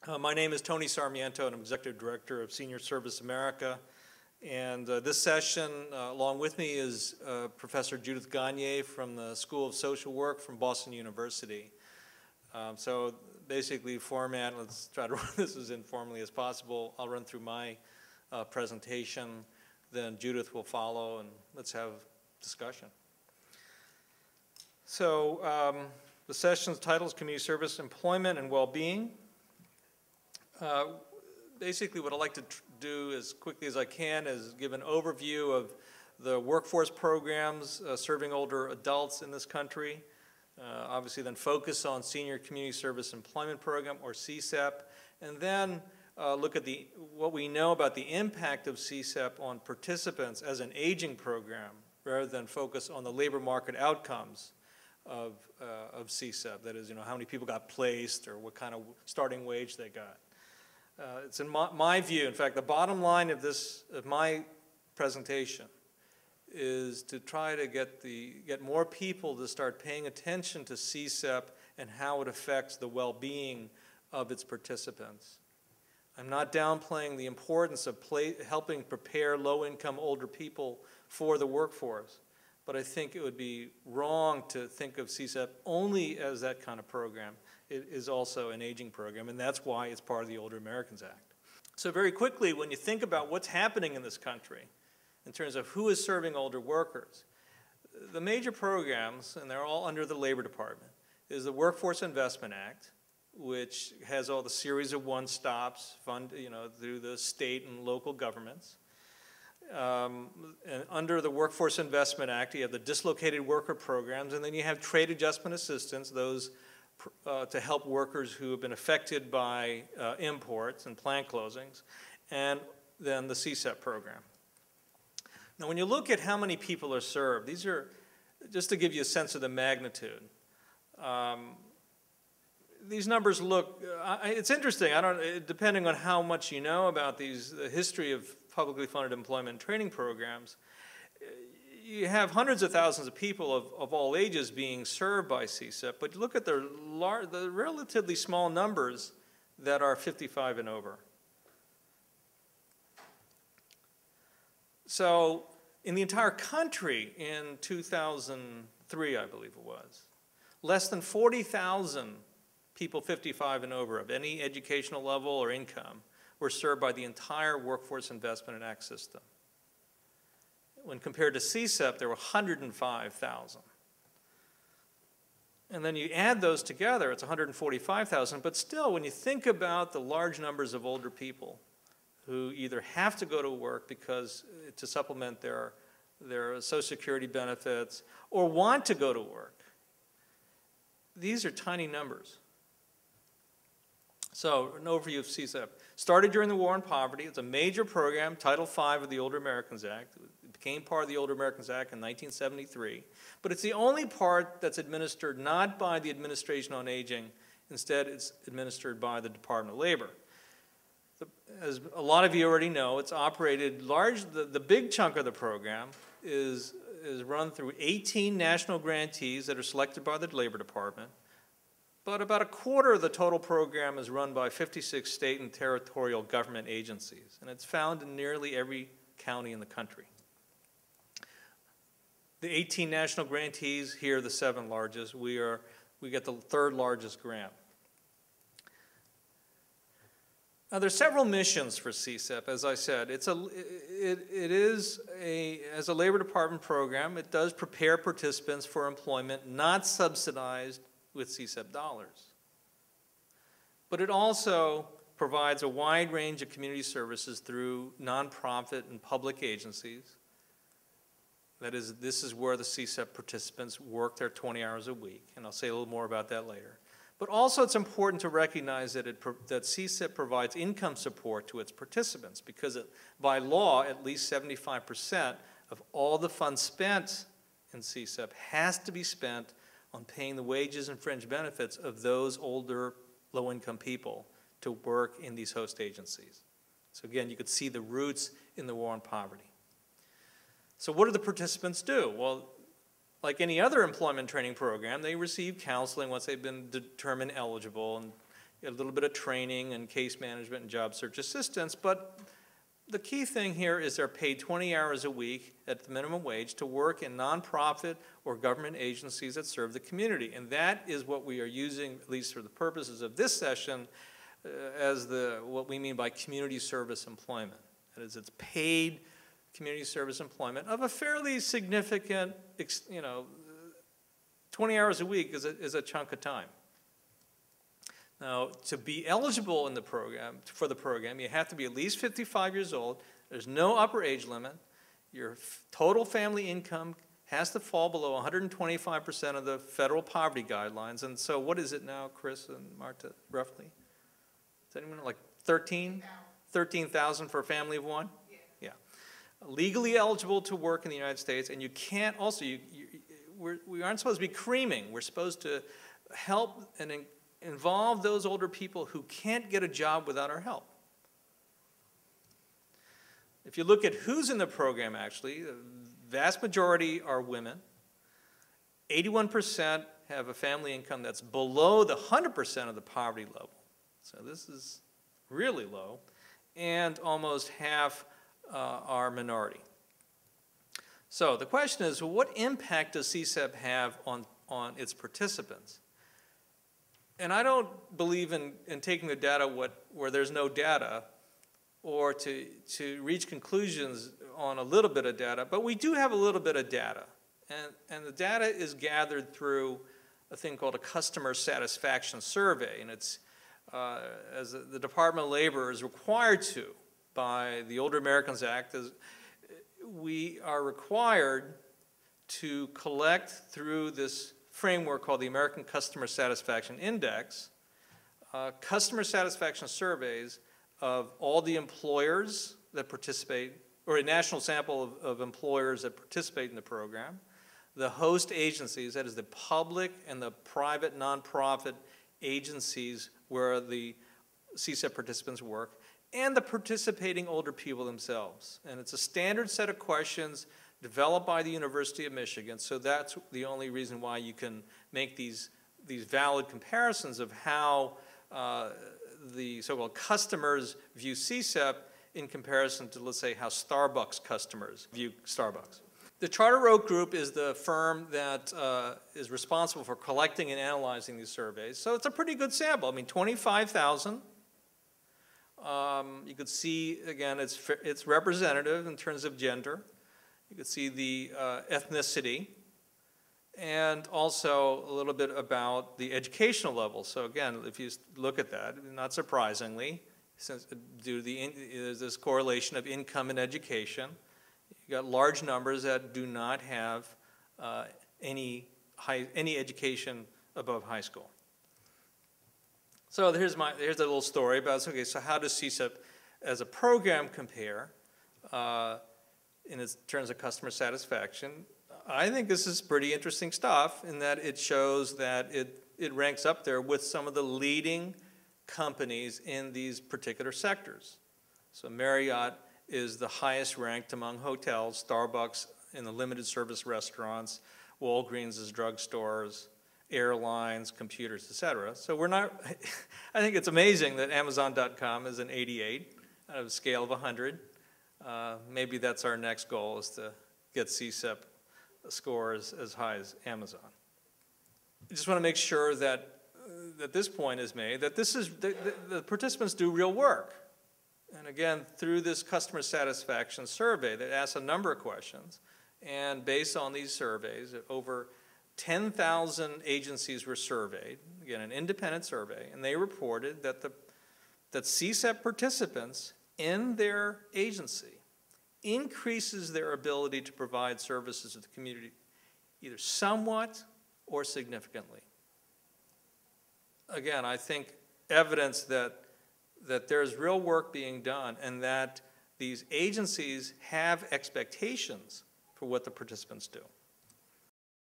My name is Tony Sarmiento, and I'm Executive Director of Senior Service America. And this session, along with me, is Professor Judith Gagne from the School of Social Work from Boston University. So basically, format, let's try to run this as informally as possible. I'll run through my presentation, then Judith will follow, and let's have discussion. So the session's title is Community Service, Employment, and Well-Being. Basically, what I'd like to do as quickly as I can is give an overview of the workforce programs serving older adults in this country. Obviously, then focus on Senior Community Service Employment Program, or CSEP, and then look at what we know about the impact of CSEP on participants as an aging program, rather than focus on the labor market outcomes of CSEP. That is, how many people got placed or what kind of starting wage they got. It's in my view, in fact, the bottom line of my presentation is to try to get more people to start paying attention to CSEP and how it affects the well-being of its participants. I'm not downplaying the importance of helping prepare low-income older people for the workforce, but I think it would be wrong to think of CSEP only as that kind of program. It is also an aging program, and that's why it's part of the Older Americans Act. So very quickly, when you think about what's happening in this country in terms of who is serving older workers, the major programs, and they're all under the Labor Department, is the Workforce Investment Act, which has all the series of one-stops through the state and local governments. And under the Workforce Investment Act, you have the dislocated worker programs, and then you have trade adjustment assistance, those to help workers who have been affected by imports and plant closings, and then the CSEP program. Now, when you look at how many people are served, these are, just to give you a sense of the magnitude, these numbers look, it's interesting, depending on how much you know about the history of publicly funded employment and training programs, you have hundreds of thousands of people of all ages being served by CSEP, but you look at the relatively small numbers that are 55 and over. So in the entire country in 2003, I believe it was, less than 40,000 people 55 and over of any educational level or income were served by the entire Workforce Investment and Act system. When compared to CSEP, there were 105,000. And then you add those together, it's 145,000. But still, when you think about the large numbers of older people who either have to go to work to supplement their Social Security benefits or want to go to work, these are tiny numbers. So, an overview of CSEP. Started during the War on Poverty. It's a major program, Title V of the Older Americans Act. It became part of the Older Americans Act in 1973. But it's the only part that's administered not by the Administration on Aging. Instead, it's administered by the Department of Labor. As a lot of you already know, it's operated the big chunk of the program is run through 18 national grantees that are selected by the Labor Department. But about a quarter of the total program is run by 56 state and territorial government agencies, and it's found in nearly every county in the country. The 18 national grantees, here are the 7 largest. We get the 3rd largest grant. Now, there's several missions for CSEP. As I said, as a Labor Department program, it does prepare participants for employment not subsidized with CSEP dollars. But it also provides a wide range of community services through nonprofit and public agencies. That is, this is where the CSEP participants work their 20 hours a week, and I'll say a little more about that later. But also it's important to recognize that CSEP provides income support to its participants because by law, at least 75% of all the funds spent in CSEP has to be spent on paying the wages and fringe benefits of those older low-income people to work in these host agencies. So again, you could see the roots in the War on Poverty. So what do the participants do? Well, like any other employment training program, they receive counseling once they've been determined eligible, and a little bit of training and case management and job search assistance, but the key thing here is they're paid 20 hours a week at the minimum wage to work in nonprofit or government agencies that serve the community. And that is what we are using, at least for the purposes of this session, as what we mean by community service employment. That is, it's paid community service employment of a fairly significant, 20 hours a week is a chunk of time. Now, to be eligible in the program, for the program, you have to be at least 55 years old. There's no upper age limit. Your total family income has to fall below 125% of the federal poverty guidelines. And so what is it now, Chris and Marta, roughly? Is anyone like 13,000 for a family of one? Yeah. Legally eligible to work in the United States, and you can't also, we aren't supposed to be creaming. We're supposed to help and involve those older people who can't get a job without our help. If you look at who's in the program, actually, the vast majority are women. 81% have a family income that's below the 100% of the poverty level. So this is really low. And almost half are minority. So the question is, what impact does CSEP have on its participants? And I don't believe in taking the data where there's no data, or to reach conclusions on a little bit of data, but we do have a little bit of data. And the data is gathered through a thing called a customer satisfaction survey, and it's, as the Department of Labor is required to by the Older Americans Act, we are required to collect through this framework called the American Customer Satisfaction Index, customer satisfaction surveys of all the employers that participate, or a national sample of employers that participate in the program, the host agencies, that is the public and the private nonprofit agencies where the CSEP participants work, and the participating older people themselves. And it's a standard set of questions developed by the University of Michigan, so that's the only reason why you can make these valid comparisons of how the so-called customers view CSEP in comparison to, let's say, how Starbucks customers view Starbucks. The Charter Oak Group is the firm that is responsible for collecting and analyzing these surveys, so it's a pretty good sample. I mean, 25,000. You could see, again, it's representative in terms of gender. You could see the ethnicity, and also a little bit about the educational level. So again, if you look at that, not surprisingly, since there's this correlation of income and education, you got large numbers that do not have any education above high school. So here's a little story about, okay, so how does CSEP as a program compare in its terms of customer satisfaction? I think this is pretty interesting stuff in that it shows that it ranks up there with some of the leading companies in these particular sectors. So Marriott is the highest ranked among hotels, Starbucks in the limited service restaurants, Walgreens is drugstores, airlines, computers, etc. So we're not, I think it's amazing that Amazon.com is an 88 out of a scale of 100. Maybe that's our next goal, is to get CSEP scores as high as Amazon. I just want to make sure that this point is made, that the participants do real work. And again, through this customer satisfaction survey that asks a number of questions, and based on these surveys, over 10,000 agencies were surveyed, again, an independent survey, and they reported that that CSEP participants in their agency increases their ability to provide services to the community either somewhat or significantly. Again, I think evidence that there's real work being done and that these agencies have expectations for what the participants do.